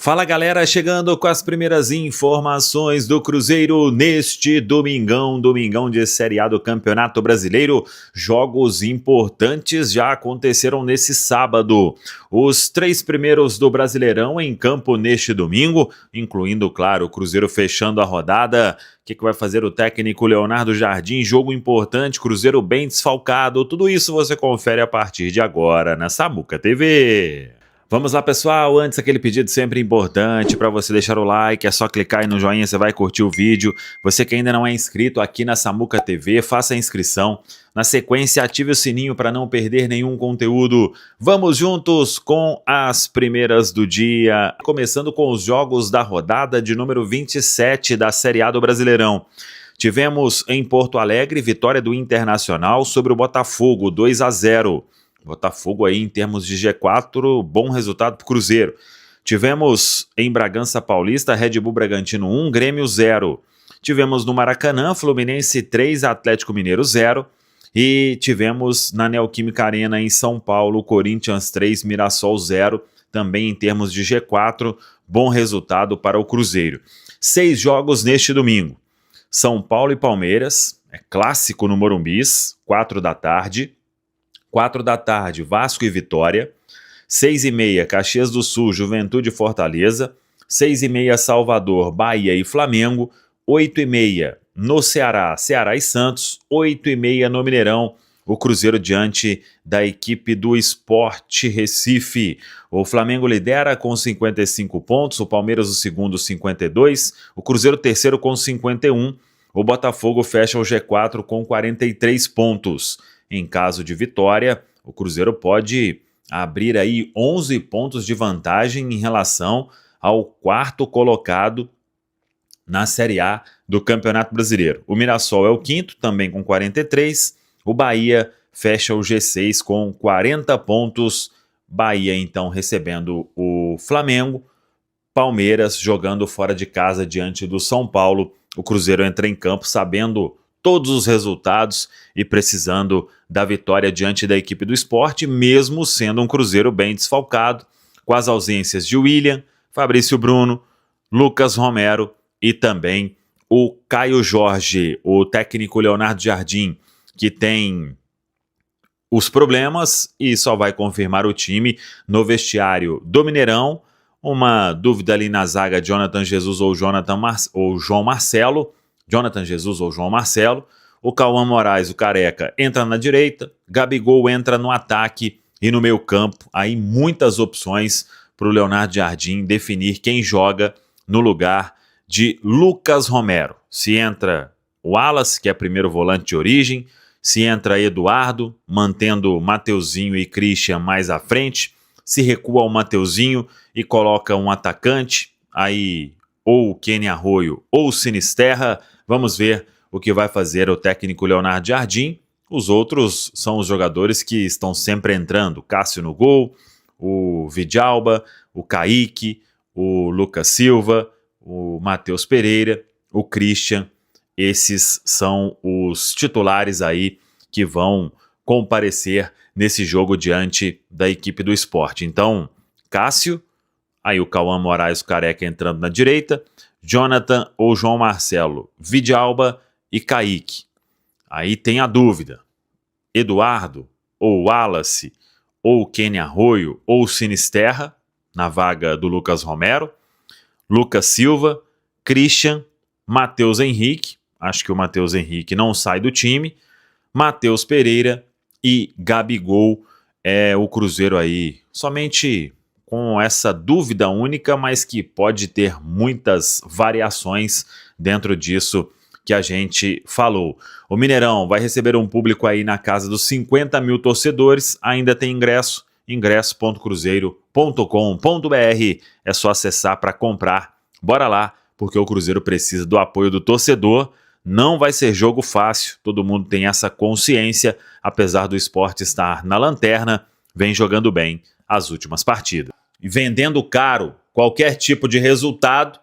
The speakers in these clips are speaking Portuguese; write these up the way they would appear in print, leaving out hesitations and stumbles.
Fala galera, chegando com as primeiras informações do Cruzeiro neste domingão de Série A do Campeonato Brasileiro. Jogos importantes já aconteceram nesse sábado. Os 3 primeiros do Brasileirão em campo neste domingo, incluindo, claro, o Cruzeiro fechando a rodada. O que vai fazer o técnico Leonardo Jardim? Jogo importante, Cruzeiro bem desfalcado. Tudo isso você confere a partir de agora na Samuca TV. Vamos lá, pessoal, antes aquele pedido sempre importante para você deixar o like, é só clicar aí no joinha, você vai curtir o vídeo. Você que ainda não é inscrito aqui na Samuca TV, faça a inscrição. Na sequência, ative o sininho para não perder nenhum conteúdo. Vamos juntos com as primeiras do dia, começando com os jogos da rodada de número 27 da Série A do Brasileirão. Tivemos em Porto Alegre vitória do Internacional sobre o Botafogo, 2-0. Botafogo aí em termos de G4, bom resultado para o Cruzeiro. Tivemos em Bragança Paulista, Red Bull Bragantino 1, Grêmio 0. Tivemos no Maracanã, Fluminense 3, Atlético Mineiro 0. E tivemos na Neoquímica Arena em São Paulo, Corinthians 3, Mirassol 0. Também em termos de G4, bom resultado para o Cruzeiro. 6 jogos neste domingo. São Paulo e Palmeiras, é clássico no Morumbis, 4 da tarde. 4 da tarde, Vasco e Vitória. 6h30, Caxias do Sul, Juventude e Fortaleza. 6h30, Salvador, Bahia e Flamengo. 8h30, no Ceará, Ceará e Santos. 8h30, no Mineirão, o Cruzeiro diante da equipe do Sport Recife. O Flamengo lidera com 55 pontos, o Palmeiras o segundo, 52. O Cruzeiro terceiro com 51. O Botafogo fecha o G4 com 43 pontos. Em caso de vitória, o Cruzeiro pode abrir aí 11 pontos de vantagem em relação ao 4º colocado na Série A do Campeonato Brasileiro. O Mirassol é o 5º, também com 43. O Bahia fecha o G6 com 40 pontos. Bahia, então, recebendo o Flamengo. Palmeiras jogando fora de casa diante do São Paulo. O Cruzeiro entra em campo sabendo todos os resultados e precisando da vitória diante da equipe do Sport, mesmo sendo um Cruzeiro bem desfalcado, com as ausências de William, Fabrício Bruno, Lucas Romero e também o Caio Jorge, o técnico Leonardo Jardim, que tem os problemas e só vai confirmar o time no vestiário do Mineirão. Uma dúvida ali na zaga, Jonathan Jesus ou João Marcelo. Jonathan Jesus ou João Marcelo. O Cauã Moraes, o Careca, entra na direita. Gabigol entra no ataque e no meio campo. Aí muitas opções para o Leonardo Jardim definir quem joga no lugar de Lucas Romero. Se entra o Wallace, que é primeiro volante de origem. Se entra Eduardo, mantendo Mateuzinho e Christian mais à frente. Se recua o Mateuzinho e coloca um atacante. Aí ou o Kenny Arroio ou o Sinisterra. Vamos ver o que vai fazer o técnico Leonardo Jardim. Os outros são os jogadores que estão sempre entrando. Cássio no gol, o Vidalba, o Kaique, o Lucas Silva, o Matheus Pereira, o Christian. Esses são os titulares aí que vão comparecer nesse jogo diante da equipe do Sport. Então, Cássio, aí o Cauã Moraes, o Careca entrando na direita, Jonathan ou João Marcelo, Vidalba e Kaique. Aí tem a dúvida, Eduardo ou Wallace ou Kenny Arroio ou Sinisterra, na vaga do Lucas Romero, Lucas Silva, Christian, Matheus Henrique, acho que o Matheus Henrique não sai do time, Matheus Pereira e Gabigol. É o Cruzeiro aí somente com essa dúvida única, mas que pode ter muitas variações dentro disso que a gente falou. O Mineirão vai receber um público aí na casa dos 50 mil torcedores, ainda tem ingresso.cruzeiro.com.br, é só acessar para comprar. Bora lá, porque o Cruzeiro precisa do apoio do torcedor. Não vai ser jogo fácil, todo mundo tem essa consciência, apesar do Sport estar na lanterna, vem jogando bem as últimas partidas. E vendendo caro qualquer tipo de resultado,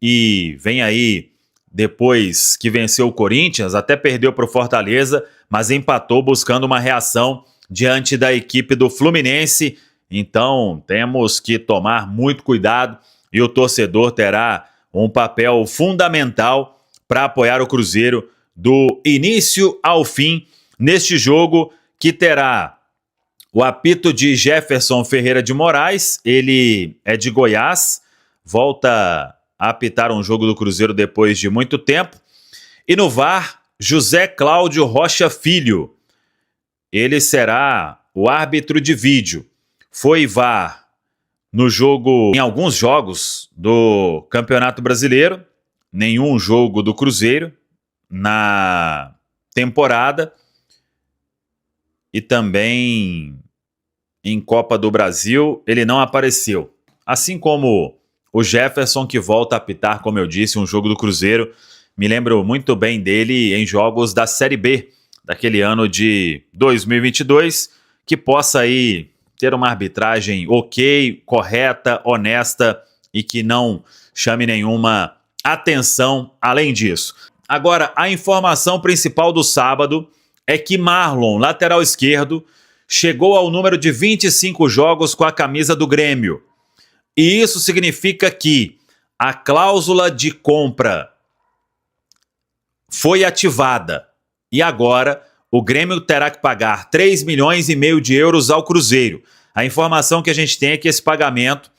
e vem aí, depois que venceu o Corinthians, até perdeu para o Fortaleza, mas empatou buscando uma reação diante da equipe do Fluminense. Então temos que tomar muito cuidado e o torcedor terá um papel fundamental para apoiar o Cruzeiro do início ao fim neste jogo, que terá o apito de Jefferson Ferreira de Moraes. Ele é de Goiás, volta a apitar um jogo do Cruzeiro depois de muito tempo. E no VAR, José Cláudio Rocha Filho. Ele será o árbitro de vídeo. Foi VAR em alguns jogos do Campeonato Brasileiro, nenhum jogo do Cruzeiro na temporada, e também em Copa do Brasil ele não apareceu. Assim como o Jefferson, que volta a apitar, como eu disse, um jogo do Cruzeiro. Me lembro muito bem dele em jogos da Série B, daquele ano de 2022, que possa aí ter uma arbitragem ok, correta, honesta e que não chame nenhuma atenção além disso. Agora, a informação principal do sábado é que Marlon, lateral esquerdo, chegou ao número de 25 jogos com a camisa do Grêmio. E isso significa que a cláusula de compra foi ativada e agora o Grêmio terá que pagar 3,5 milhões de euros ao Cruzeiro. A informação que a gente tem é que esse pagamento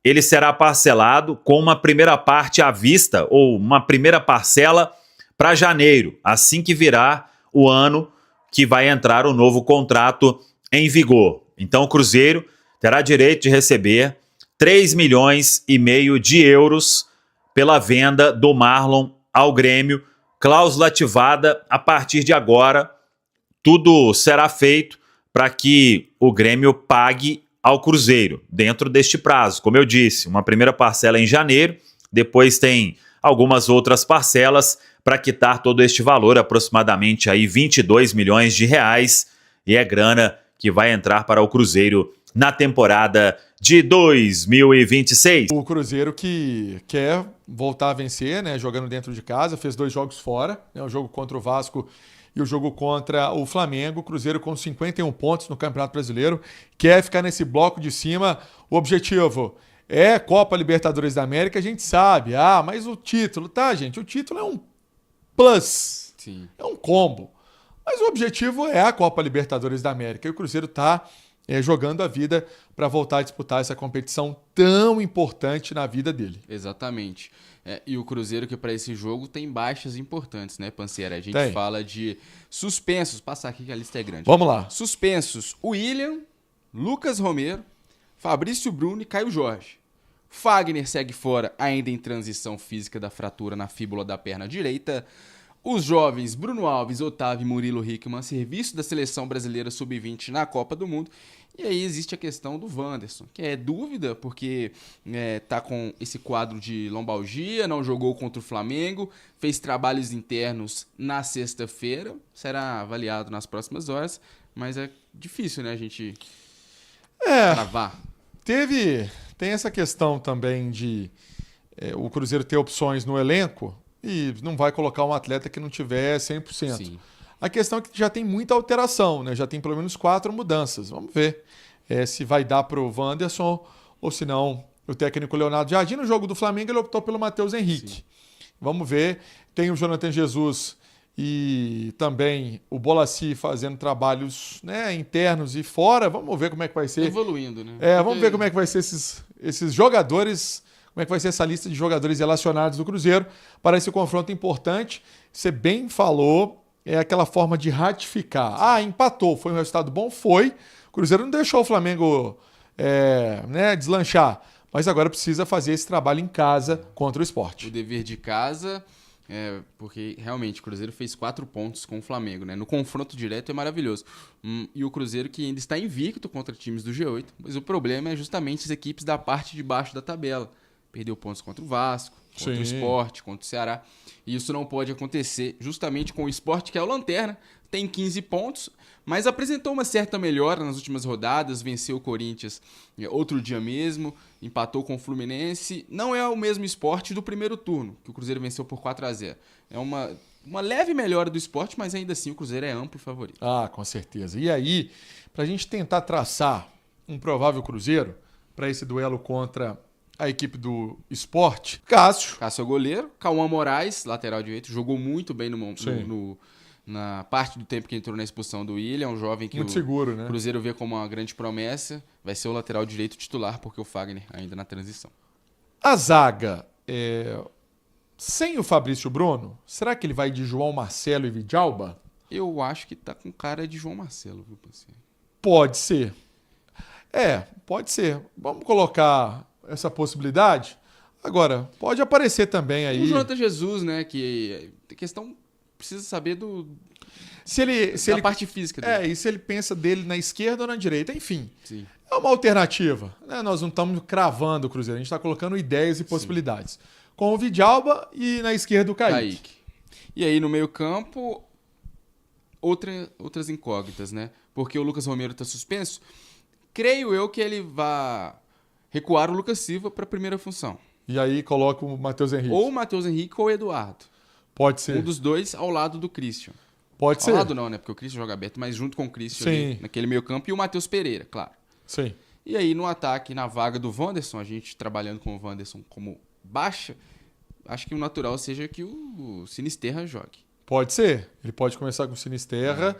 ele será parcelado com uma primeira parte à vista, ou uma primeira parcela para janeiro, assim que virá o ano que vai entrar o novo contrato em vigor. Então o Cruzeiro terá direito de receber 3,5 milhões de euros pela venda do Marlon ao Grêmio, cláusula ativada a partir de agora. Tudo será feito para que o Grêmio pague ao Cruzeiro dentro deste prazo. Como eu disse, uma primeira parcela em janeiro, depois tem algumas outras parcelas para quitar todo este valor, aproximadamente aí 22 milhões de reais, e é grana que vai entrar para o Cruzeiro na temporada de 2026. O Cruzeiro que quer voltar a vencer, né, jogando dentro de casa, fez 2 jogos fora, né, o jogo contra o Vasco e o jogo contra o Flamengo. O Cruzeiro com 51 pontos no Campeonato Brasileiro, quer ficar nesse bloco de cima. O objetivo é Copa Libertadores da América, a gente sabe. Mas o título, tá, gente? O título é um plus, sim, é um combo. Mas o objetivo é a Copa Libertadores da América. E o Cruzeiro está jogando a vida para voltar a disputar essa competição tão importante na vida dele. Exatamente. E o Cruzeiro, que para esse jogo tem baixas importantes, né, Pansiera? A gente fala de suspensos. Passar aqui que a lista é grande. Vamos lá. Suspensos: William, Lucas Romero, Fabrício Bruno e Caio Jorge. Fagner segue fora, ainda em transição física da fratura na fíbula da perna direita. Os jovens Bruno Alves, Otávio e Murilo Hickman, serviço da Seleção Brasileira Sub-20 na Copa do Mundo. E aí existe a questão do Wanderson, que é dúvida porque tá com esse quadro de lombalgia, não jogou contra o Flamengo, fez trabalhos internos na sexta-feira, será avaliado nas próximas horas, mas é difícil, né, a gente cravar. Tem essa questão também de o Cruzeiro ter opções no elenco e não vai colocar um atleta que não tiver 100%. Sim. A questão é que já tem muita alteração, né? Já tem pelo menos 4 mudanças. Vamos ver se vai dar para o Wanderson ou se não o técnico Leonardo Jardim. No jogo do Flamengo ele optou pelo Matheus Henrique. Sim. Vamos ver. Tem o Jonathan Jesus e também o Bolassi fazendo trabalhos, né, internos e fora. Vamos ver como é que vai ser. Evoluindo, né? Vamos ver como é que vai ser esses jogadores, como é que vai ser essa lista de jogadores relacionados do Cruzeiro para esse confronto importante. Você bem falou, é aquela forma de ratificar. Empatou, foi um resultado bom? Foi. O Cruzeiro não deixou o Flamengo deslanchar, mas agora precisa fazer esse trabalho em casa contra o Sport. O dever de casa, porque realmente o Cruzeiro fez 4 pontos com o Flamengo, né? No confronto direto é maravilhoso. E o Cruzeiro que ainda está invicto contra times do G8, mas o problema é justamente as equipes da parte de baixo da tabela. Perdeu pontos contra o Vasco, contra o Sport, contra o Ceará. E isso não pode acontecer justamente com o Sport, que é o lanterna, tem 15 pontos, mas apresentou uma certa melhora nas últimas rodadas, venceu o Corinthians outro dia mesmo, empatou com o Fluminense. Não é o mesmo Sport do primeiro turno, que o Cruzeiro venceu por 4-0. É uma leve melhora do Sport, mas ainda assim o Cruzeiro é amplo favorito. Com certeza. E aí, para a gente tentar traçar um provável Cruzeiro para esse duelo contra a equipe do Sport. Cássio. Cássio é o goleiro. Cauã Moraes, lateral direito, jogou muito bem na parte do tempo que entrou na expulsão do William. Um jovem que muito seguro, né? O Cruzeiro vê como uma grande promessa. Vai ser o lateral direito titular, porque o Fagner ainda na transição. A zaga, sem o Fabrício Bruno, será que ele vai de João Marcelo e Vidalba? Eu acho que tá com cara de João Marcelo, viu, parceiro? Pode ser. Pode ser. Vamos colocar essa possibilidade? Agora, pode aparecer também aí... O Jonathan Jesus, né, que a questão precisa saber da parte física dele. E se ele pensa dele na esquerda ou na direita, enfim. Sim. É uma alternativa, né? Nós não estamos cravando o Cruzeiro, a gente está colocando ideias e possibilidades. Sim. Com o Vidalba e na esquerda o Kaique. E aí no meio campo, outras incógnitas, né? Porque o Lucas Romero está suspenso. Creio eu que ele vai recuar o Lucas Silva para a primeira função. E aí coloca o Matheus Henrique. Ou o Matheus Henrique ou o Eduardo. Pode ser. Um dos dois ao lado do Christian. Pode ser. Ao lado não, né? Porque o Christian joga aberto, mas junto com o Christian ali, naquele meio campo. E o Matheus Pereira, claro. Sim. E aí no ataque, na vaga do Wanderson, a gente trabalhando com o Wanderson como baixa, acho que o natural seja que o Sinisterra jogue. Pode ser. Ele pode começar com o Sinisterra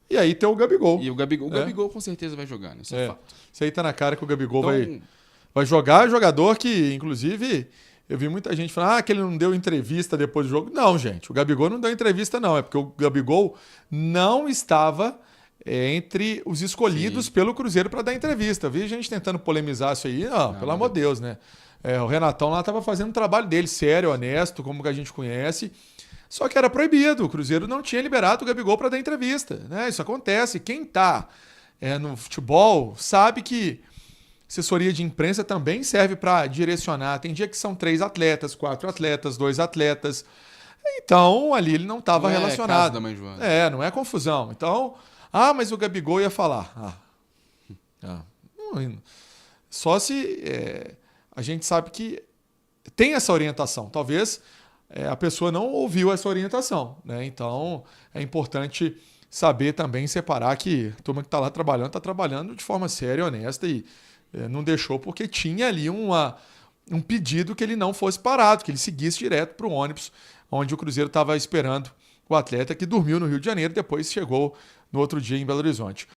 e aí tem o Gabigol. E o Gabigol com certeza vai jogar, né? Isso é fato. Isso aí tá na cara que o Gabigol vai jogar. Jogador que, inclusive, eu vi muita gente falando que ele não deu entrevista depois do jogo. Não, gente. O Gabigol não deu entrevista, não. É porque o Gabigol não estava entre os escolhidos pelo Cruzeiro para dar entrevista. Eu vi gente tentando polemizar isso aí. Não, pelo amor de Deus, né? O Renatão lá estava fazendo o trabalho dele, sério, honesto, como que a gente conhece. Só que era proibido. O Cruzeiro não tinha liberado o Gabigol para dar entrevista, né? Isso acontece. Quem está no futebol sabe que assessoria de imprensa também serve para direcionar. Tem dia que são 3 atletas, 4 atletas, 2 atletas. Então, ali ele não estava relacionado. Da mãe Joana. Não é confusão. Então, mas o Gabigol ia falar. Só se a gente sabe que tem essa orientação. Talvez a pessoa não ouviu essa orientação, né? Então, é importante saber também separar que a turma que está lá trabalhando, está trabalhando de forma séria, honesta e não deixou porque tinha ali um pedido que ele não fosse parado, que ele seguisse direto para o ônibus, onde o Cruzeiro estava esperando o atleta que dormiu no Rio de Janeiro, depois chegou no outro dia em Belo Horizonte.